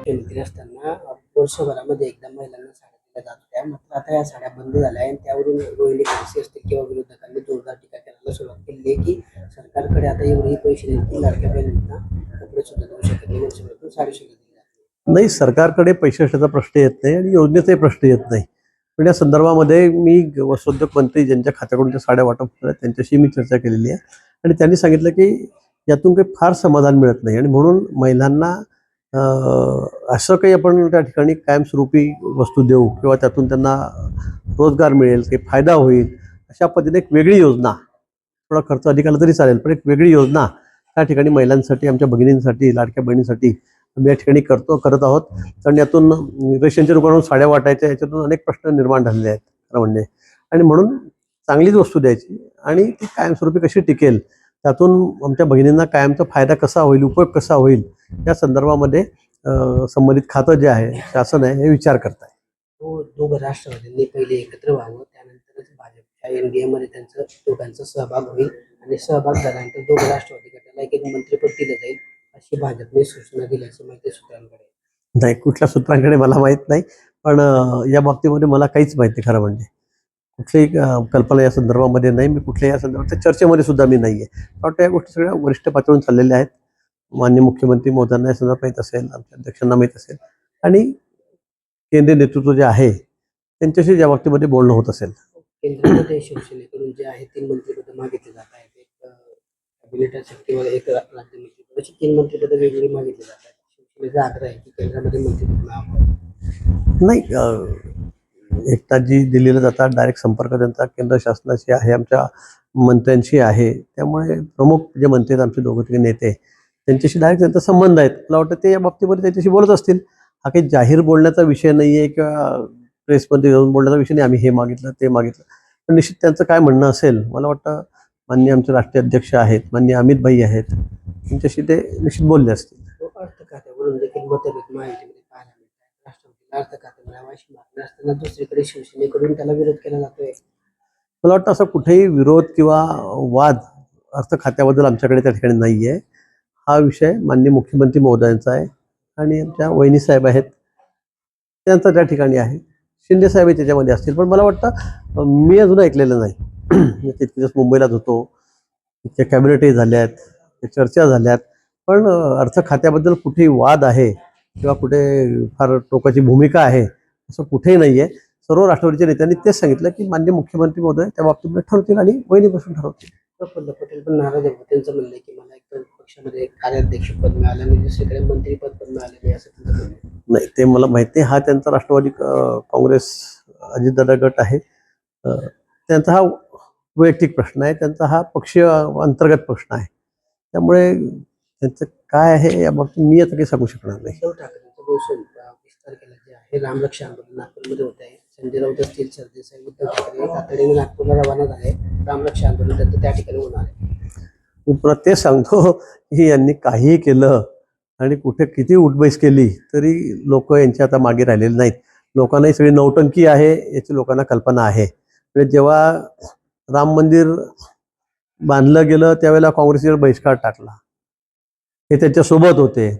मुख्यमंत्री असताना वर्षभरामध्ये एकदा महिलांना साड्या दिल्या जात होत्या. मात्र आता या साड्या बंद झाल्या आणि त्यावरून रोहिणी खडसे असतील किंवा विरोधकांनी जोरदार टीका करायला सुरुवात केली आहे की सरकारकडे आता एवढेही पैसे नाहीत की लाडक्या बहिणींना कपडे सुद्धा देऊ शकत नाही, वर्षभरातून साडी सुद्धा दिली जात नाही. नाही, सरकारकडे पैशाचा प्रश्न येत नाही आणि योजनेचाही प्रश्न येत नाही. पण या संदर्भामध्ये मी वस्त्रोद्योग मंत्री ज्यांच्या खात्याकडून त्या साड्या वाटप होतात त्यांच्याशी मी चर्चा केलेली आहे आणि त्यांनी सांगितलं की यातून काही फार समाधान मिळत नाही आणि म्हणून महिलांना असं काही आपण त्या ठिकाणी कायमस्वरूपी वस्तू देऊ किंवा त्यातून त्यांना रोजगार मिळेल, काही फायदा होईल अशा पद्धतीने एक वेगळी योजना, थोडा खर्च अधिक आला तरी चालेल पण एक वेगळी योजना त्या ठिकाणी महिलांसाठी, आमच्या भगिनींसाठी, लाडक्या बहिणींसाठी आम्ही या ठिकाणी करत आहोत. कारण यातून रेशनच्या दुकानावरून साड्या वाटायच्या, याच्यातून अनेक प्रश्न निर्माण झालेले आहेत खरं म्हणजे. आणि म्हणून चांगलीच वस्तू द्यायची आणि ती कायमस्वरूपी कशी टिकेल, त्यातून आमच्या भगिनींना कायमचा फायदा कसा होईल, उपयोग कसा होईल या संदर्भामध्ये संबंधित खातं जे आहे, शासन आहे, हे विचार करत आहे. दोघं राष्ट्रवादींनी पहिले एकत्र व्हावं, त्यानंतरच भाजपच्या NDA मध्ये त्यांचं दोघांचा सहभाग होईल आणि सहभाग झाल्यानंतर दोघं राष्ट्रवादी गटाला एक मंत्रिपद दिलं जाईल अशी भाजपने सूचना दिल्याचं माहिती सूत्रांकडे. नाही, कुठल्या सूत्रांकडे मला माहीत नाही, पण या बाबतीमध्ये मला काहीच माहिती खरं म्हणजे. कुठलीही कल्पना या संदर्भामध्ये नाही. मी कुठल्याही या संदर्भात चर्चेमध्ये सुद्धा मी नाही आहे. वाटतं या गोष्टी सगळ्या वरिष्ठ पातळीवरून चाललेल्या आहेत. माननीय मुख्यमंत्री महोदयांना या संदर्भात माहीत असेल, आमच्या अध्यक्षांना माहीत असेल आणि केंद्रीय नेतृत्व जे आहे त्यांच्याशी या बाबतीमध्ये बोलणं होत असेल. केंद्रामध्ये शिवसेनेकडून जे आहे 3 मंत्रिपद मागितली जात आहेत, एक कॅबिनेट असेल किंवा एक राज्यमंत्रिपद, अशी 3 मंत्रिपद वेगवेगळी मागितली जात आहेत. शिवसेनेचा आग्रह आहे की केंद्रामध्ये मंत्रिपद मिळावं. नाही, एकताजी दिल्लीला जातात, डायरेक्ट संपर्क त्यांचा केंद्र शासनाशी आहे, आमच्या मंत्र्यांशी आहे. त्यामुळे प्रमुख जे मंत्री आहेत आमचे दोघं तिघे नेते, त्यांच्याशी डायरेक्ट त्यांचा संबंध आहेत. मला वाटतं ते या बाबतीमध्ये त्यांच्याशी बोलत असतील. हा काही जाहीर बोलण्याचा विषय नाही आहे किंवा प्रेसमध्ये जाऊन बोलण्याचा विषय नाही, आम्ही हे मागितलं ते मागितलं. पण निश्चित त्यांचं काय म्हणणं असेल, मला वाटतं माननीय आमचे राष्ट्रीय अध्यक्ष आहेत, माननीय अमित भाई आहेत, त्यांच्याशी ते निश्चित बोलले असतील. अर्थ खात्यावरून देखील मतभेद महायुतीमध्ये पाहायला मिळतात. राष्ट्रपतीला अर्थ खाते मिळावं अशी मागणी असताना दुसरीकडे शिवसेनेकडून त्याला विरोध केला जातोय. मला वाटतं असं कुठेही विरोध किंवा वाद अर्थ खात्याबद्दल आमच्याकडे त्या ठिकाणी नाही आहे. हा विषय माननीय मुख्यमंत्री महोदयांचा आहे आणि आमच्या वहिनी साहेब आहेत त्यांचा त्या ठिकाणी आहे. शिंदे साहेब त्याच्यामध्ये असतील, पण मला वाटतं मी अजून ऐकलेलं नाही. तितके दिवस मुंबईलाच होतो, तिथे कॅबिनेटही झाल्यात, चर्चा झाल्यात, पण अर्थ खात्याबद्दल कुठेही वाद आहे किंवा कुठे फार टोकाची भूमिका आहे असं कुठेही नाही आहे. सर्व राष्ट्रवादीच्या नेत्यांनी तेच सांगितलं की माननीय मुख्यमंत्री महोदय त्या बाबतीमध्ये ठरवतील आणि वहिनीपासून ठरवतील. प्रफुल्ल पटेल पण नाराज आहे. त्यांचं म्हणणं आहे की मला एक तर पक्षामध्ये कार्याध्यक्ष पद मिळालं आणि दुसरीकडे मंत्रीपद पण मिळालं नाही असं त्यांचं म्हणणं आहे. नाही, ते मला माहिती आहे. हा त्यांचा राष्ट्रवादी काँग्रेस अजितदादा गट आहे. त्यांचा हा वैयक्तिक प्रश्न आहे, त्यांचा हा पक्षीय अंतर्गत प्रश्न आहे. त्यामुळे त्यांचं काय आहे या बाबतीत मी आता काही सांगू शकणार नाही. उद्धव ठाकरेंचं बहुसंख्य 20 तारखेला जे आहे रामरक्षा आंदोलन नागपूरमध्ये होत आहे. संजय राऊत असतील, सरदेसाई, उद्धव ठाकरे तातडीने नागपूरला रवाना झाले. रामरक्षा आंदोलन त्यांचं त्या ठिकाणी होणार आहे. मी पुन्हा तेच सांगतो की यांनी काहीही केलं आणि कुठे किती उठबैस केली तरी लोक यांच्या आता मागे राहिलेले नाहीत. लोकांनाही सगळी नौटंकी आहे याची लोकांना कल्पना आहे. म्हणजे जेव्हा राम मंदिर बांधलं गेलं त्यावेळेला काँग्रेसवर बहिष्कार टाकला, हे त्यांच्यासोबत होते.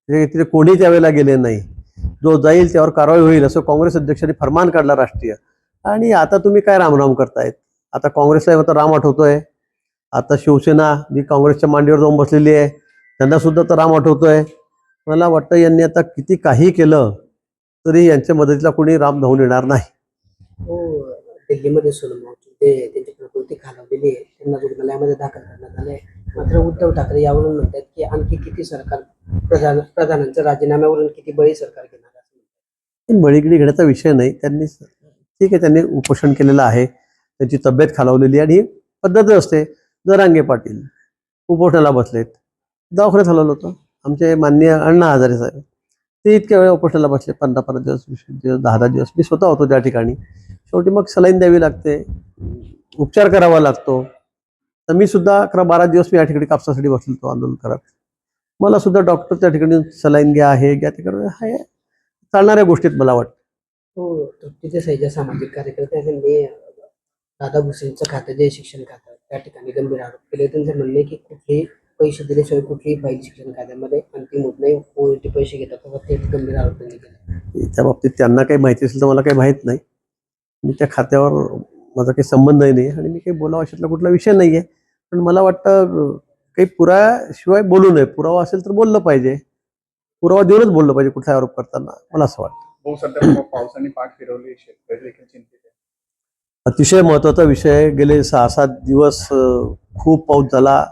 तिथे कोणी त्यावेळेला गेले नाही. जो जाईल त्यावर कारवाई होईल असं काँग्रेस अध्यक्षांनी फरमान काढला राष्ट्रीय. आणि आता तुम्ही काय रामराम करतायत? आता काँग्रेसला आता राम आठवतोय, आता शिवसेना जी काँग्रेसच्या मांडीवर जाऊन बसलेली आहे त्यांना सुद्धा तर राम आठवतोय. मला वाटतं यांनी आता किती काही केलं तरी यांच्या मदतीला कोणी राम धावून येणार नाही. हो, दिल्लीमध्ये सोनम वांगचुक त्यांची प्रकृती खालावलेली आहे, त्यांना रुग्णालयामध्ये दाखल करण्यात आले. मात्र उद्धव ठाकरे यावरून म्हणतात की आणखी किती सरकार प्रधानांच्या राजीनाम्यावरून किती बळी सरकार घेणार असं. बळीगिरी घेण्याचा विषय नाही. त्यांनी ठीक आहे, त्यांनी उपोषण केलेलं आहे, त्यांची तब्येत खालावलेली आणि ही पद्धत असते. जरांगे पाटील उपोषणाला बसलेत, दवाखान्यात हलवलं होतं. आमचे माननीय अण्णा हजारे साहेब ते इतक्या वेळा उपोषणाला बसले, 15-15 दिवस, 20 दिवस, 10-10 दिवस. मी स्वतः होतो त्या ठिकाणी. शेवटी मग सलाईन द्यावी लागते, उपचार करावा लागतो. तर मी सुद्धा 11-12 दिवस मी या ठिकाणी कापसासाठी बसलो होतो आंदोलन करत. मला सुद्धा डॉक्टर त्या ठिकाणी सलाईन घ्या, हे घ्या, तिकडे हे चालणाऱ्या गोष्टीत मला वाटतं. हो, तृप्ती सैजा सामाजिक कार्यकर्ते त्यांनी दादा भुसेंचं खातं जे शिक्षण खातं त्या ठिकाणी गंभीर आरोप केले. त्यांचं म्हणणे की कुठेही पैसे दिल्याशिवाय कुठलीही फाईल शिक्षण कायद्यामध्ये अंतिम होत नाही. ओळखी पैसे घेतात तर ते गंभीर आरोप त्यांनी केले. त्या बाबतीत त्यांना काही माहिती असेल तर मला काही माहीत नाही. मी त्या खात्यावर माझा काही संबंधही नाही आणि मी काही बोलावं अशातला कुठला विषय नाही आहे. पण मला वाटतं काही पुराव्याशिवाय बोलू नये. पुरावा असेल तर बोललं पाहिजे. पुरावा देऊनच बोललं पाहिजे कुठला आरोप करताना, मला असं वाटतं. हो, सध्या पावसाने पाठ फिरवली, शेतकरी देखील चिंतित आहे. अतिशय महत्त्वाचा विषय. गेले 6-7 दिवस खूप पाऊस झाला.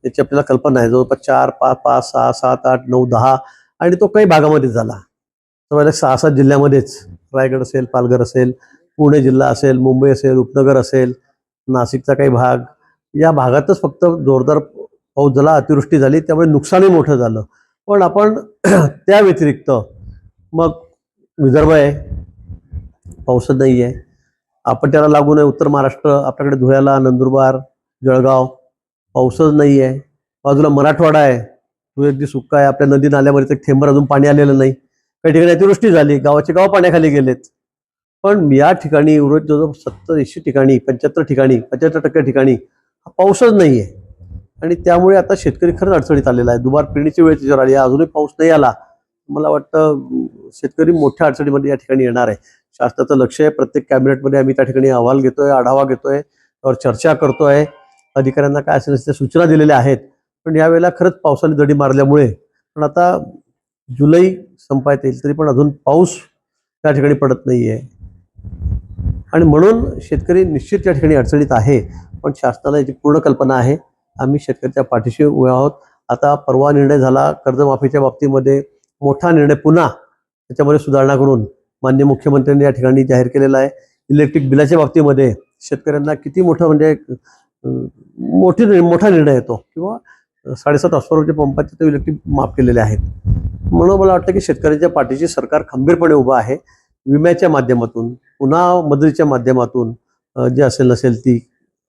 याची आपल्याला कल्पना आहे. जवळपास 4, 5, 5, 6, 7, 8, 9, 10 आणि तो काही भागामध्ये झाला. तर 6-7 जिल्ह्यामध्येच, रायगड असेल, पालघर असेल, पुणे जिल्हा असेल, मुंबई असेल, उपनगर असेल, नाशिकचा काही भाग, या भागातच फक्त जोरदार पाऊस झाला, अतिवृष्टी झाली, त्यामुळे नुकसानही मोठं झालं. पण आपण त्या व्यतिरिक्त मग विदर्भ आहे, पाऊसच नाही आहे. आपण त्याला लागून आहे उत्तर महाराष्ट्र, आपल्याकडे धुळ्याला, नंदुरबार, जळगाव, पाऊसच नाही आहे. बाजूला मराठवाडा आहे, तो अगदी सुक्का आहे. आपल्या नदी नाल्यामध्ये एक थेंबर अजून पाणी आलेलं नाही. काही ठिकाणी अतिवृष्टी झाली, गावाचे गाव पाण्याखाली गेलेत. पण या ठिकाणी उर्वरित जवळजवळ 70-80 ठिकाणी, 75 ठिकाणी, 75% ठिकाणी हा पाऊसच नाही आहे. आणि त्यामुळे आता शेतकरी खरंच अडचणीत आलेला आहे. दुबार पेरणीची वेळ त्याच्यावर आली, अजूनही पाऊस नाही आला. मला वाटतं शेतकरी मोठ्या अडचणीमध्ये या ठिकाणी येणार आहे. शासनाचं लक्ष आहे. प्रत्येक कॅबिनेटमध्ये आम्ही त्या ठिकाणी अहवाल घेतोय, आढावा घेतोय, त्यावर चर्चा करतोय. अधिकाऱ्यांना काय असेल त्या सूचना दिलेल्या आहेत. पण यावेळेला खरंच पावसाने दडी मारल्यामुळे, पण आता जुलै संपायत येईल तरी पण अजून पाऊस त्या ठिकाणी पडत नाही आहे. आणि म्हणून शेतकरी निश्चित त्या ठिकाणी अडचणीत आहे. पण शासनाला याची पूर्ण कल्पना आहे. आम्ही शेतकऱ्याच्या पाठीशी उभे आहोत. आता परवा निर्णय झाला कर्जमाफीच्या बाबतीमध्ये, मोठा निर्णय पुन्हा त्याच्यामध्ये सुधारणा करून माननीय मुख्यमंत्र्यांनी या ठिकाणी जाहीर केलेला आहे. इलेक्ट्रिक बिलाच्या बाबतीमध्ये शेतकऱ्यांना किती मोठं म्हणजे मोठा निर्णय येतो, किंवा 7.5 हॉर्सपॉवरच्या पंपाचे तर इलेक्ट्रिक माफ केलेले आहेत. म्हणून मला वाटतं की शेतकऱ्यांच्या पाठीशी सरकार खंबीरपणे उभं आहे. विम्याच्या माध्यमातून, पुन्हा मदतीच्या माध्यमातून जे असेल नसेल ती,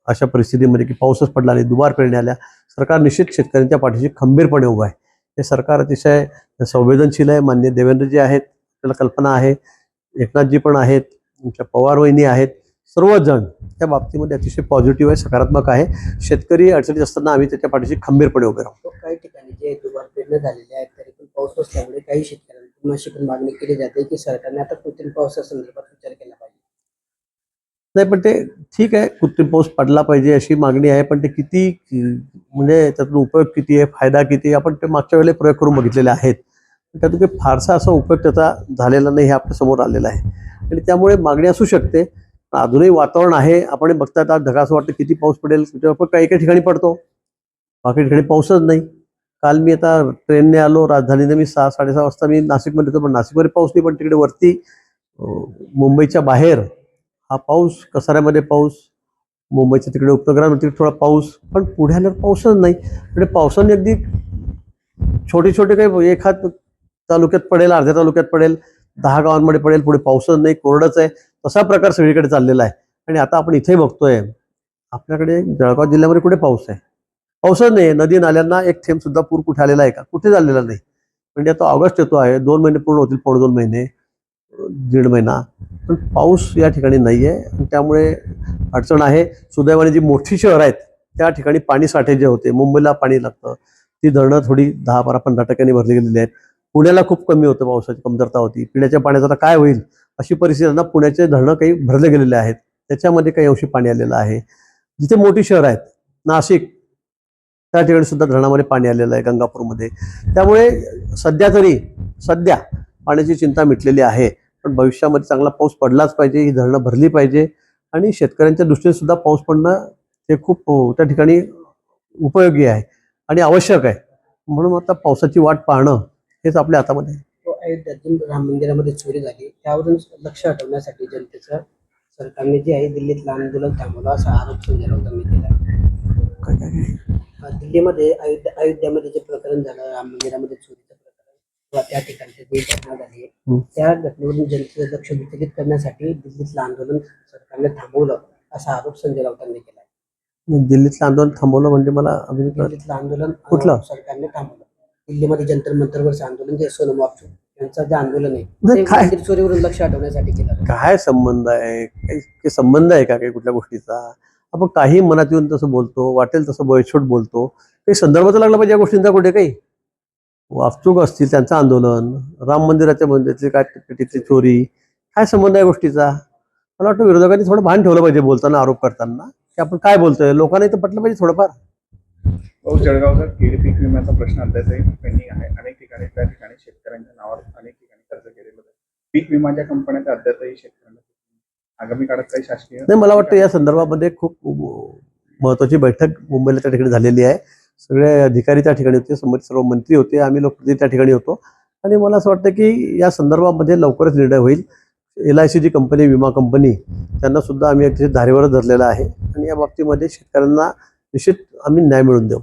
अशा परिस्थितीमध्ये की पाऊसच पडला नाही, दुबार पेरण्या आल्या, सरकार निश्चित शेतकऱ्यांच्या पाठीशी खंबीरपणे उभं आहे. हे सरकार अतिशय संवेदनशील आहे. माननीय देवेंद्रजी आहेत, आपल्याला कल्पना आहे, एकनाथजी पण आहेत, आमच्या पवार वहिनी आहेत, सर्वजण त्या बाबतीमध्ये अतिशय पॉझिटिव्ह आहे, सकारात्मक आहे. शेतकरी अडचणीत असताना आम्ही त्याच्या पाठीशी खंबीरपणे उभे राहतो. काही ठिकाणी जे दुबार पेरण्या झालेल्या आहेत तरी पण पाऊस नसल्यामुळे काही शेतकऱ्यांना अशी पण मागणी केली जाते की सरकारने आता कृत्रिम पावसासंदर्भात विचार केला पाहिजे. नाही, पण ते ठीक आहे, कृत्रिम पाऊस पडला पाहिजे अशी मागणी आहे. पण ते किती, म्हणजे त्यातून उपयोग किती आहे, फायदा किती आहे, आपण ते मागच्या वेळेला प्रयोग करून बघितलेले आहेत. त्यातून काही फारसा असा उपयोग त्याचा झालेला नाही, हे आपल्या समोर आलेलं आहे. आणि त्यामुळे मागणी असू शकते. अजूनही वातावरण आहे, आपण बघतात आज ढगा, असं वाटतं किती पाऊस पडेल, पण काही काही ठिकाणी पडतो, बाकी ठिकाणी पाऊसच नाही. काल मी आता ट्रेनने आलो, राजधानीने मी 6-6:30 वाजता मी नाशिकमध्ये होतो, पण नाशिकमध्ये पाऊस नाही. पण तिकडे वरती मुंबईच्या बाहेर हा पाऊस, कसाऱ्यामध्ये पाऊस, मुंबईच्या तिकडे उपनगरामध्ये थोडा पाऊस, पण पुढे आल्यावर पाऊसच नाही. म्हणजे पावसाने अगदी छोटे छोटे काही एखाद तालुक्यात पडेल, अर्ध्या तालुक्यात पडेल, 10 गावांमध्ये पडेल, पुढे पाऊसच नाही, कोरडच आहे. तसा प्रकार सगळीकडे चाललेला आहे. आणि आता आपण इथेही बघतोय, आपल्याकडे जळगाव जिल्ह्यामध्ये कुठे पाऊस आहे? पाऊसच नाही. नदी नाल्यांना एक थेंब सुद्धा पूर कुठे आलेला आहे का? कुठे झालेला नाही. म्हणजे आता ऑगस्ट येतो आहे, 2 महिने पूर्ण होतील, 2.5 महिने, 1.5 महिना, पण पाऊस या ठिकाणी नाही आहे. त्यामुळे अडचण आहे. सुदैवाने जी मोठी शहर आहेत त्या ठिकाणी पाणी साठे जे होते, मुंबईला पाणी लागतं, ती धरणं थोडी 10-12-15% भरली गेलेली आहेत. पुण्याला खूप कमी होतं, पावसाची कमतरता होती. पिण्याच्या पाण्याचं आता काय होईल अशी परिस्थिती. पुण्याचे धरणं काही भरले गेलेले आहेत, त्याच्यामध्ये काही अंशी पाणी आलेलं आहे. जिथे मोठी शहर आहेत, नाशिक, त्या ठिकाणी सुद्धा धरणामध्ये पाणी आलेलं आहे, गंगापूरमध्ये. त्यामुळे सध्या पाण्याची चिंता मिटलेली आहे. पण भविष्यामध्ये चांगला पाऊस पडलाच पाहिजे, ही धरणं भरली पाहिजे. आणि शेतकऱ्यांच्या दृष्टीने सुद्धा पाऊस पडणं हे खूप त्या ठिकाणी उपयोगी आहे आणि आवश्यक आहे. म्हणून आता पावसाची वाट पाहणं हेच आपल्या हातामध्ये आहे. अयोध्यातून राम मंदिरामध्ये चोरी झाली, त्यावरून लक्ष हटवण्यासाठी जनतेचं सरकारने जे आहे दिल्लीतलं आंदोलन थांबवलं, असा आरोप संजय राऊतांनी केला. दिल्लीमध्ये अयोध्यामध्ये जे प्रकरण झालं, राम मंदिरामध्ये चोरीचं प्रकरण, किंवा त्या ठिकाणची जी घटना झाली, त्या घटनेवरून जनतेचं लक्ष विचलित करण्यासाठी दिल्लीतलं आंदोलन सरकारने थांबवलं, असा आरोप संजय राऊतांनी केला. दिल्लीतलं आंदोलन थांबवलं म्हणजे मला दिल्लीतलं आंदोलन कुठलं? सरकारने थांबवलं. दिल्लीमध्ये जंतर मंतरवरचं आंदोलन, जे सोनम वांगचूक यांचं जे आंदोलन आहे, नाही, ते काय मंदिर चोरीवरून लक्ष हटवण्यासाठी केलं. काय संबंध आहे? काही संबंध आहे का काही कुठल्या गोष्टीचा? आपण काही मनात येऊन तसं बोलतो, वाटेल तसं बळछोट बोलतो. काही संदर्भ तर लागला पाहिजे या गोष्टींचा कुठे काही. वास्तूक असतील त्यांचं आंदोलन, राम मंदिराच्या मंदिरातली काय तिथली चोरी, काय संबंध आहे गोष्टीचा? मला वाटतं विरोधकांनी थोडं भान ठेवलं पाहिजे बोलताना, आरोप करताना, की आपण काय बोलतोय. लोकांना इथं पटलं पाहिजे थोडंफार. जळगावचा कीड पीक विम्याचा प्रश्न अद्यापही पेंडिंग आहे. अनेक ठिकाणी त्या ठिकाणी शेतकऱ्यांच्या नावावर अनेक ठिकाणी कर्ज केलेलं आहे. पीक विमाच्या कंपन्या त्या अद्यापही शेतकऱ्यांना आगामी काळात काही शासकीय नाही, मला वाटतं या संदर्भामध्ये खूप महत्वाची बैठक मुंबईला त्या ठिकाणी झालेली आहे. सगळे अधिकारी त्या ठिकाणी होते, संबंधित सर्व मंत्री होते, आम्ही लोकप्रतिनिधी त्या ठिकाणी होतो. आणि मला असं वाटतं की या संदर्भामध्ये लवकरच निर्णय होईल. LIC जी कंपनी, विमा कंपनी, त्यांना सुद्धा आम्ही अतिशय धारेवर धरलेला आहे आणि या बाबतीमध्ये शेतकऱ्यांना निश्चित आम्ही न्याय मिळवून देऊ.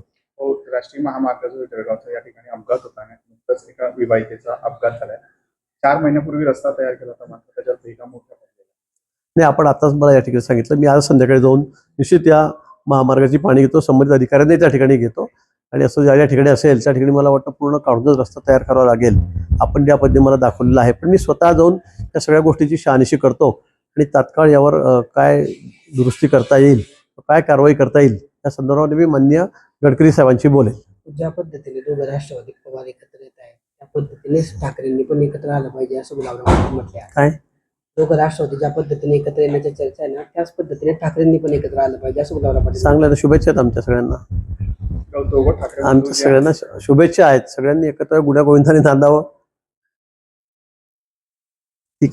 राष्ट्रीय महामार्ग जो जळगावचा या ठिकाणी अपघात होता आणि नुकताच एका विवाहितेचा अपघात झालाय. 4 महिन्यापूर्वी रस्ता तयार केला होता, मात्र त्याच्यात भेगा मोठ्या पडलेल्या. नाही, आपण आताच मला या ठिकाणी सांगितलं, मी आज संध्याकाळी जाऊन निश्चित या महामार्गाची पाहणी घेतो, संबंधित अधिकाऱ्यांनी त्या ठिकाणी घेतो आणि असं ज्या ठिकाणी असेल त्या ठिकाणी मला वाटतं पूर्ण काढूनच रस्ता तयार करावा लागेल. आपण ज्या पद्धतीने मला दाखवलेलं आहे, पण मी स्वतः जाऊन त्या सगळ्या गोष्टीची शहानिशी करतो आणि तात्काळ यावर काय दुरुस्ती करता येईल, काय कारवाई करता येईल या संदर्भामध्ये मी माननीय गडकरी साहेबांशी बोलेल. ज्या पद्धतीने दोघं राष्ट्रवादी पवार एकत्र येत आहेत त्या पद्धतीनेच ठाकरेंनी पण एकत्र आलं पाहिजे असं गुलाबराव पाटील म्हटले आहे. काय दोघं राष्ट्रवादी ज्या पद्धतीने एकत्र येण्याची चर्चा आहे ना, त्याच पद्धतीने ठाकरेंनी पण एकत्र आलं पाहिजे असं गुलाबराव पाटील चांगल्या शुभेच्छा आहेत आमच्या सगळ्यांना. दोघं ठाकरे आमच्या सगळ्यांना शुभेच्छा आहेत. सगळ्यांनी एकत्र गुण्या गोविंदाने नांदावं. ठीक.